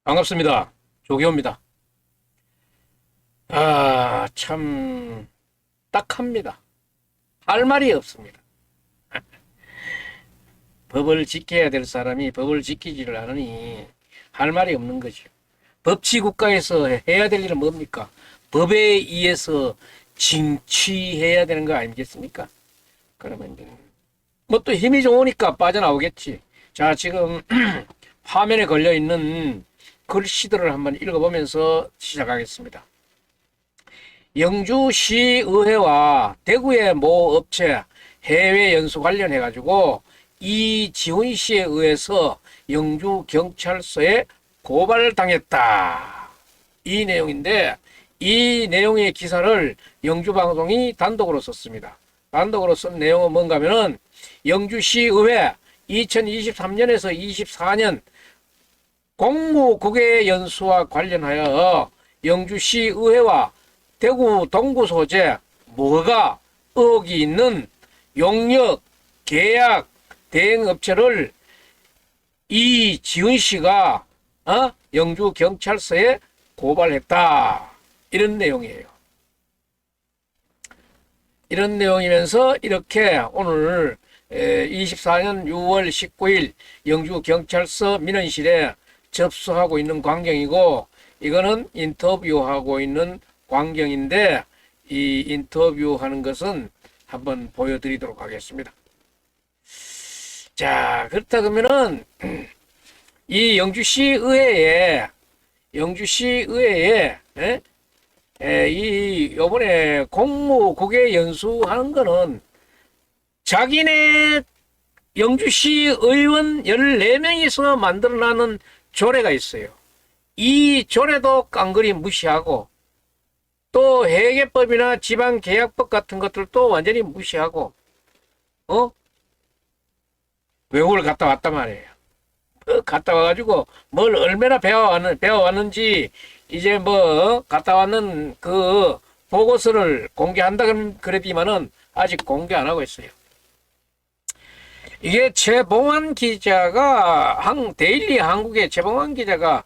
반갑습니다. 조기호입니다. 참 딱합니다. 할 말이 없습니다. 법을 지켜야 될 사람이 법을 지키지를 않으니 할 말이 없는 거죠. 법치국가에서 해야 될 일은 뭡니까? 법에 의해서 징취해야 되는 거 아니겠습니까? 그러면 이제 뭐 또 힘이 좋으니까 빠져나오겠지. 자, 지금 화면에 걸려 있는 글씨들을 한번 읽어보면서 시작하겠습니다. 영주시의회와 대구의 모 업체 해외 연수 관련해 가지고 이지훈 씨에 의해서 영주경찰서에 고발당했다. 이 내용인데, 이 내용의 기사를 영주방송이 단독으로 썼습니다. 단독으로 쓴 내용은 뭔가 하면은 영주시의회 2023년에서 24년 공무국외 연수와 관련하여 영주시의회와 대구 동구 소재 뭐가 의혹이 있는 용역, 계약, 대행업체를 이지은 씨가 영주경찰서에 고발했다. 이런 내용이에요. 이런 내용이면서 이렇게 오늘 24년 6월 19일 영주경찰서 민원실에 접수하고 있는 광경이고, 이거는 인터뷰하고 있는 광경인데, 이 인터뷰하는 것은 한번 보여드리도록 하겠습니다. 자, 그렇다 그러면은 이 영주시의회에 이 요번에 공무국외 연수하는 거는 자기네 영주시 의원 14명이서 만들어나는 조례가 있어요. 이 조례도 깡그리 무시하고, 또 회계법이나 지방계약법 같은 것들도 완전히 무시하고, 외국을 갔다 왔단 말이에요. 갔다 와가지고 뭘 얼마나 배워왔는지 이제 갔다 왔는 그 보고서를 공개한다 그랬지만은 아직 공개 안 하고 있어요. 이게 최봉환 기자가 데일리 한국의 최봉환 기자가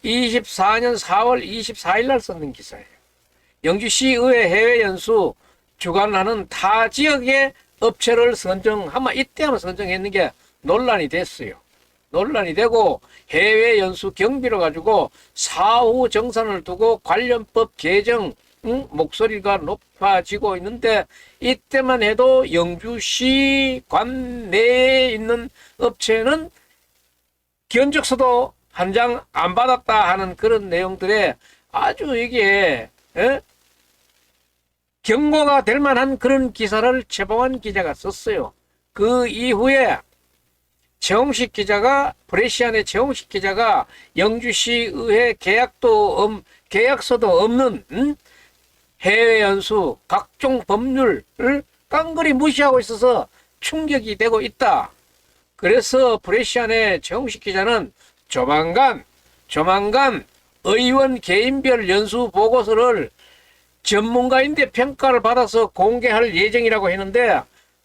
24년 4월 24일 날 썼는 기사예요. 영주시의회 해외연수 주관하는 타 지역의 업체를 이때 한번 선정했는 게 논란이 됐어요. 논란이 되고 해외연수 경비로 가지고 사후 정산을 두고 관련법 개정 목소리가 높아지고 있는데, 이때만 해도 영주시 관내에 있는 업체는 견적서도 한 장 안 받았다 하는 그런 내용들에 아주 이게 경고가 될 만한 그런 기사를 최봉환 기자가 썼어요. 그 이후에 최홍식 기자가, 브레시안의 최홍식 기자가 영주시의회 계약서도 없는 해외 연수 각종 법률을 깡그리 무시하고 있어서 충격이 되고 있다. 그래서 브레시안의 최홍식 기자는 조만간 의원 개인별 연수 보고서를 전문가인데 평가를 받아서 공개할 예정이라고 했는데,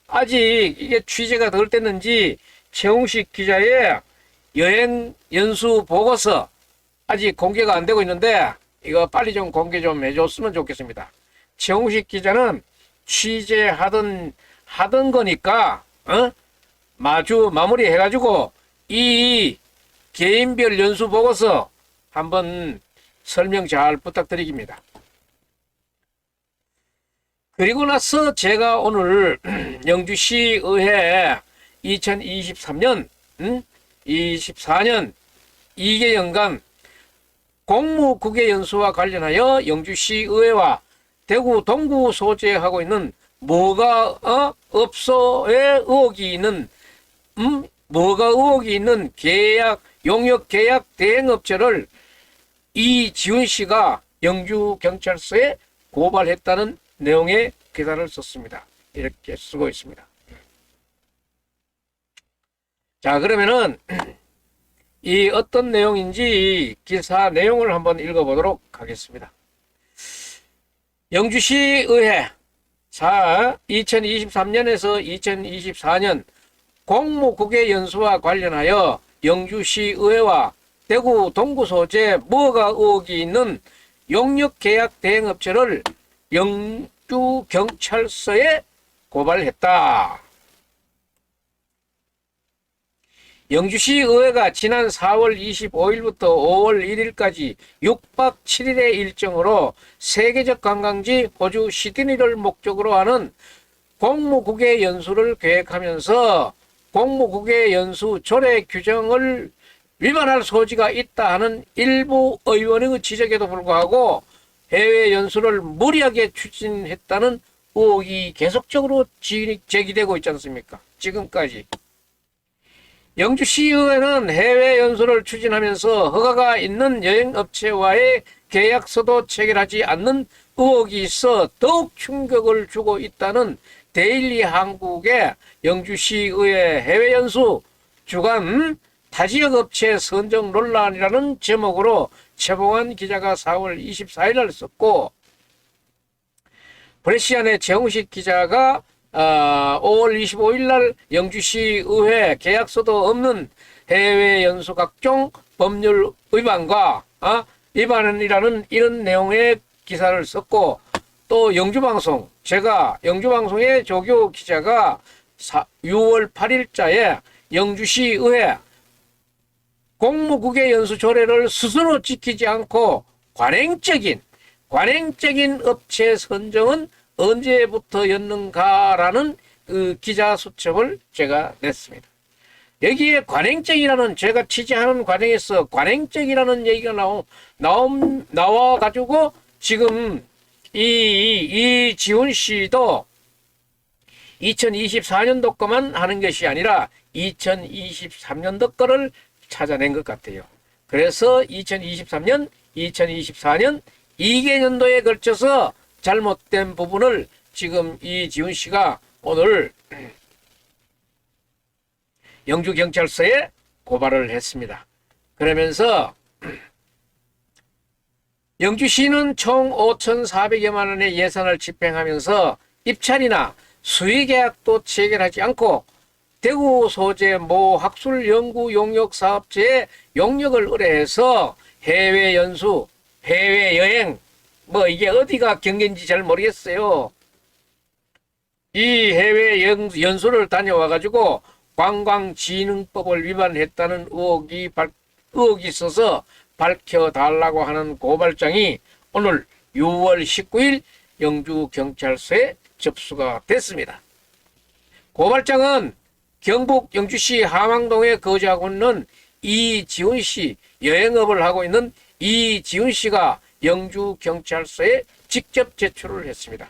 아직 이게 취재가 덜 됐는지 최홍식 기자의 여행 연수 보고서 아직 공개가 안 되고 있는데, 이거 빨리 좀 공개 좀 해줬으면 좋겠습니다. 최홍식 기자는 취재하던 거니까 마무리 해가지고 이 개인별 연수 보고서 한번 설명 잘 부탁드립니다. 그리고 나서 제가 오늘 영주시의회 2023년 24년 2개연간 공무국외 연수와 관련하여 영주시의회와 대구 동구 소재하고 있는 뭐가 의혹이 있는 계약, 용역 계약 대행업체를 이지훈 씨가 영주경찰서에 고발했다는 내용의 기사를 썼습니다. 이렇게 쓰고 있습니다. 자, 그러면은 이 어떤 내용인지 기사 내용을 한번 읽어보도록 하겠습니다. 영주시의회 2023년에서 2024년 공무국외 연수와 관련하여 영주시의회와 대구 동구 소재 무허가 의혹이 있는 용역계약 대행업체를 영주경찰서에 고발했다. 영주시 의회가 지난 4월 25일부터 5월 1일까지 6박 7일의 일정으로 세계적 관광지 호주 시드니를 목적으로 하는 공무국외 연수를 계획하면서 공무국외 연수 조례 규정을 위반할 소지가 있다 하는 일부 의원의 지적에도 불구하고 해외 연수를 무리하게 추진했다는 의혹이 계속적으로 제기되고 있지 않습니까? 지금까지. 영주시의회는 해외 연수를 추진하면서 허가가 있는 여행업체와의 계약서도 체결하지 않는 의혹이 있어 더욱 충격을 주고 있다는 데일리 한국의 영주시의회 해외 연수 주간 타지역 업체 선정 논란이라는 제목으로 최봉환 기자가 4월 24일 날 썼고, 브레시안의 최홍식 기자가 5월 25일 날 영주시 의회 계약서도 없는 해외 연수 각종 법률 위반과 위반이라는 이런 내용의 기사를 썼고, 또 영주방송, 제가 영주방송의 조교 기자가 6월 8일자에 영주시 의회 공무국외 연수 조례를 스스로 지키지 않고 관행적인 업체 선정은 언제부터였는가라는 그 기자 수첩을 제가 냈습니다. 여기에 관행적이라는, 제가 취재하는 과정에서 관행적이라는 얘기가 나와가지고 지금 이 지훈 씨도 2024년도 거만 하는 것이 아니라 2023년도 거를 찾아낸 것 같아요. 그래서 2023년, 2024년 2개년도에 걸쳐서 잘못된 부분을 지금 이 지훈 씨가 오늘 영주경찰서에 고발을 했습니다. 그러면서 영주시는 총 5,400여만 원의 예산을 집행하면서 입찰이나 수의계약도 체결하지 않고 대구 소재 모 학술 연구 용역 사업체에 용역을 의뢰해서 해외 연수, 해외 여행, 이게 어디가 경계인지 잘 모르겠어요. 이 해외 연수를 다녀와가지고 관광진흥법을 위반했다는 의혹이 있어서 밝혀달라고 하는 고발장이 오늘 6월 19일 영주경찰서에 접수가 됐습니다. 고발장은 경북 영주시 함항동에 거주하고 있는 이지훈씨, 여행업을 하고 있는 이지훈씨가 영주경찰서에 직접 제출을 했습니다.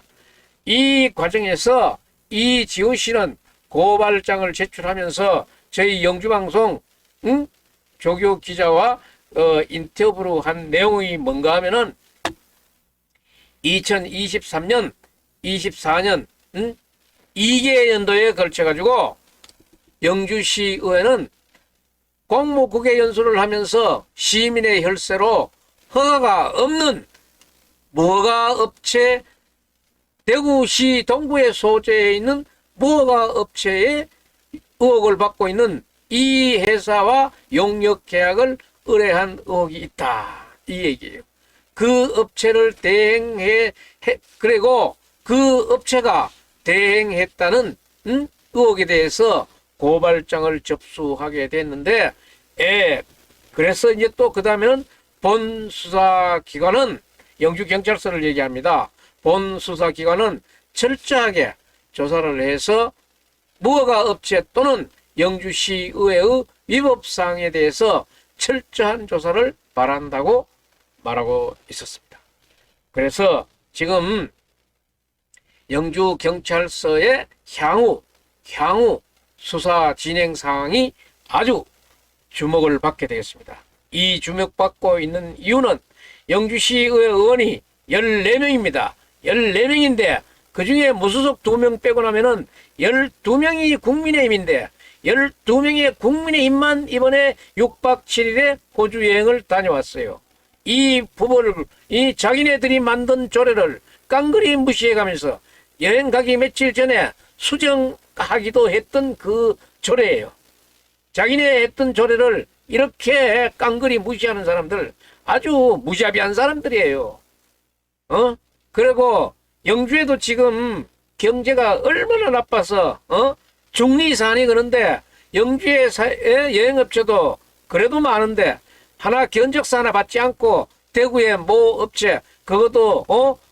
이 과정에서 이지훈씨는 고발장을 제출하면서 저희 영주방송 조교 기자와 인터뷰로 한 내용이 뭔가 하면은 2023년, 24년 2개년도에 걸쳐가지고 영주시의회는 공무국외 연수를 하면서 시민의 혈세로 허가가 없는 무허가 업체, 대구시 동구에 소재해 있는 무허가 업체의 의혹을 받고 있는 이 회사와 용역 계약을 의뢰한 의혹이 있다, 이 얘기예요. 그 업체를 그리고 그 업체가 대행했다는 의혹에 대해서 고발장을 접수하게 됐는데, 그래서 이제 또 그 다음에는 본 수사기관은 영주경찰서를 얘기합니다. 본 수사기관은 철저하게 조사를 해서 무허가 업체 또는 영주시 의회의 위법사항에 대해서 철저한 조사를 바란다고 말하고 있었습니다. 그래서 지금 영주경찰서의 향후 수사 진행 상황이 아주 주목을 받게 되겠습니다. 이 주목받고 있는 이유는 영주시의회 의원이 14명입니다. 14명인데 그 중에 무소속 2명 빼고 나면은 12명이 국민의힘인데 12명의 국민의힘만 이번에 6박 7일의 호주 여행을 다녀왔어요. 이 자기네들이 만든 조례를 깡그리 무시해가면서 여행 가기 며칠 전에 수정하기도 했던 그 조례예요. 자기네 했던 조례를 이렇게 깡그리 무시하는 사람들 아주 무자비한 사람들이에요. 그리고 영주에도 지금 경제가 얼마나 나빠서 중리산이 그런데 영주의 여행업체도 그래도 많은데 하나 견적서 하나 받지 않고 대구의 모 업체 그것도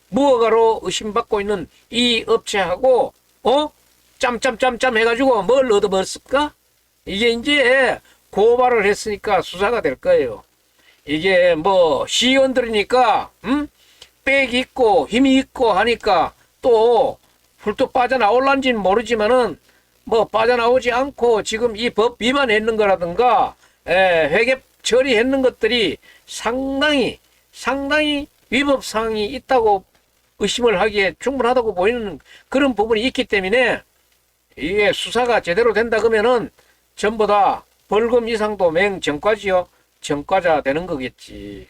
무허가로 의심받고 있는 이 업체하고 짬짬짬짬 해가지고 뭘 얻어먹었을까? 이게 이제 고발을 했으니까 수사가 될 거예요. 이게 뭐 시의원들이니까 빽이 있고 힘이 있고 하니까 또 훌쩍 빠져나올란지는 모르지만은 뭐 빠져나오지 않고 지금 이 법 위반했는 거라든가 회계 처리했는 것들이 상당히 위법 사항이 있다고 의심을 하기에 충분하다고 보이는 그런 부분이 있기 때문에 이게 수사가 제대로 된다 그러면은 전부 다 벌금 이상도 맹정과지요. 정과자 되는 거겠지.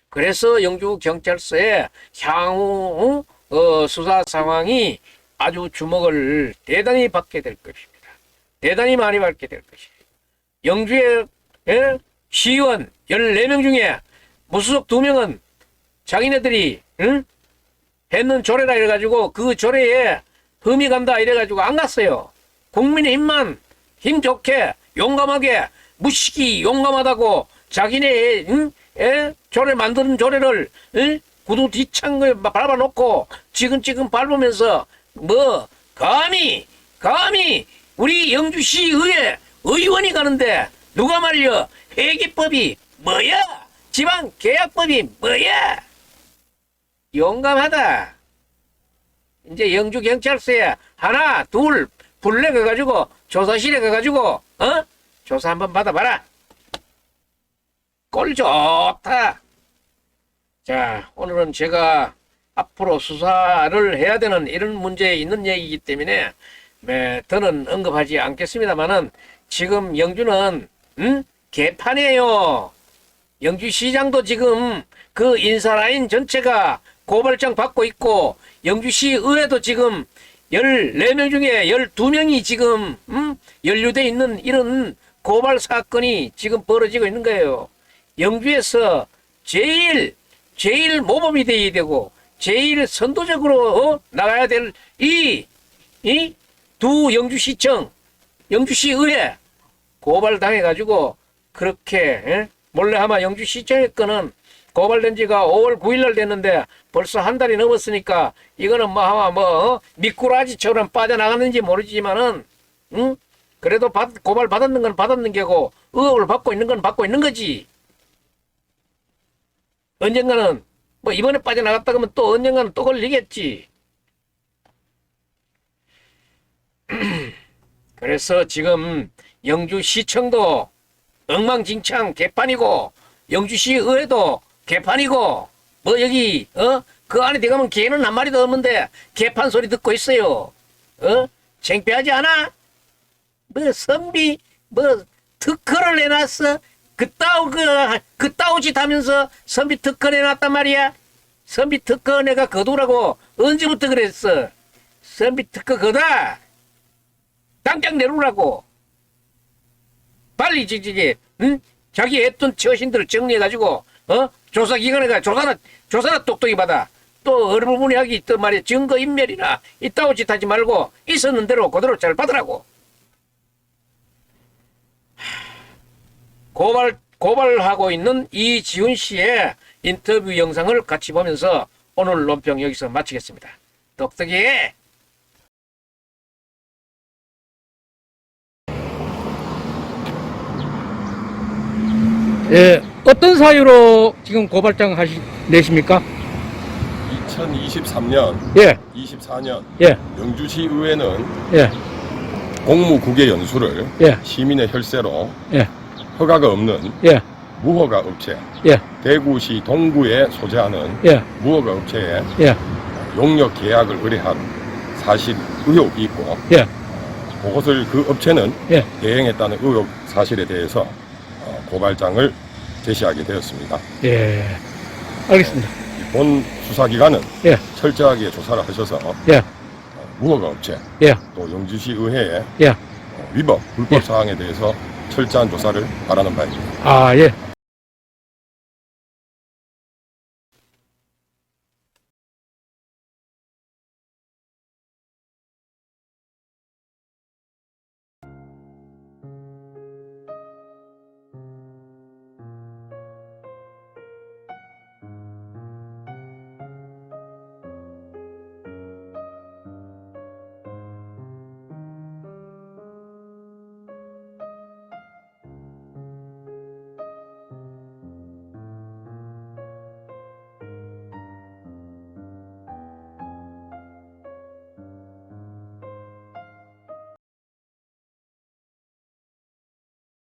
그래서 영주경찰서의 향후 수사 상황이 아주 주목을 대단히 받게 될 것입니다. 대단히 많이 받게 될 것이에요. 영주의 시의원 14명 중에 무수석 2명은 자기네들이 했는 조례라 이래가지고 그 조례에 흠이 간다 이래가지고 안 갔어요. 국민의힘만 힘 좋게 용감하게 무식이 용감하다고 자기네 조례 만드는 조례를 구두 뒷창을 밟아놓고 지금 밟으면서 뭐 감히 우리 영주시의회 의원이 가는데 누가 말이여 회계법이 뭐야 지방계약법이 뭐야 용감하다. 이제 영주경찰서에 하나 둘 불러 가가지고 조사실에 가가지고 조사 한번 받아봐라. 꼴 좋다. 자, 오늘은 제가 앞으로 수사를 해야 되는 이런 문제에 있는 얘기이기 때문에 더는 언급하지 않겠습니다만은 지금 영주는 개판이에요. 영주시장도 지금 그 인사라인 전체가 고발장 받고 있고 영주시 의회도 지금 14명 중에 12명이 지금 연루돼 있는 이런 고발 사건이 지금 벌어지고 있는 거예요. 영주에서 제일 모범이 돼야 되고 제일 선도적으로 나가야 될 이 두 영주시청 영주시의회 고발당해가지고 그렇게 몰래 아마 영주시청의 건은 고발된 지가 5월 9일 날 됐는데 벌써 한 달이 넘었으니까 이거는 미꾸라지처럼 빠져나갔는지 모르지만은 그래도 고발 받았는 건 받았는 게고 의혹을 받고 있는 건 받고 있는 거지. 언젠가는 뭐 이번에 빠져나갔다 그러면 또 언젠가는 또 걸리겠지. 그래서 지금 영주시청도 엉망진창 개판이고 영주시의회도 개판이고 뭐 여기 그 안에 들어가면 개는 한 마리도 없는데 개판 소리 듣고 있어요. 창피하지 않아? 뭐 선비 뭐 특허를 내놨어? 그따오 짓 하면서 선비 특허 내놨단 말이야. 선비 특허 내가 거두라고 언제부터 그랬어? 선비 특허 거다. 당장 내놓으라고. 빨리 자기 했던 처신들을 정리해가지고 조사기관에가 조사나 똑똑히 받아. 또 어느 부분이 하기 있단 말이야. 증거인멸이나 이따오 짓 하지 말고 있었는 대로 그대로 잘 받으라고. 고발하고 있는 이지훈 씨의 인터뷰 영상을 같이 보면서 오늘 논평 여기서 마치겠습니다. 똑똑히 예, 어떤 사유로 지금 고발장 내십니까? 2023년, 예, 24년 예, 영주시 의회는 예, 공무국외 연수를 예, 시민의 혈세로 예, 허가가 없는 예, 무허가 업체, 예, 대구시 동구에 소재하는 예, 무허가 업체에 예, 용역 계약을 의뢰한 사실 의혹이 있고 예, 그것을 그 업체는 예. 대행했다는 의혹 사실에 대해서 고발장을 제시하게 되었습니다. 예, 알겠습니다. 본 수사기관은 예, 철저하게 조사를 하셔서 예, 무허가 업체 예, 또 영주시 의회의 예, 위법, 불법 예. 사항에 대해서 철저한 조사를 바라는 바입니다. 아, 예.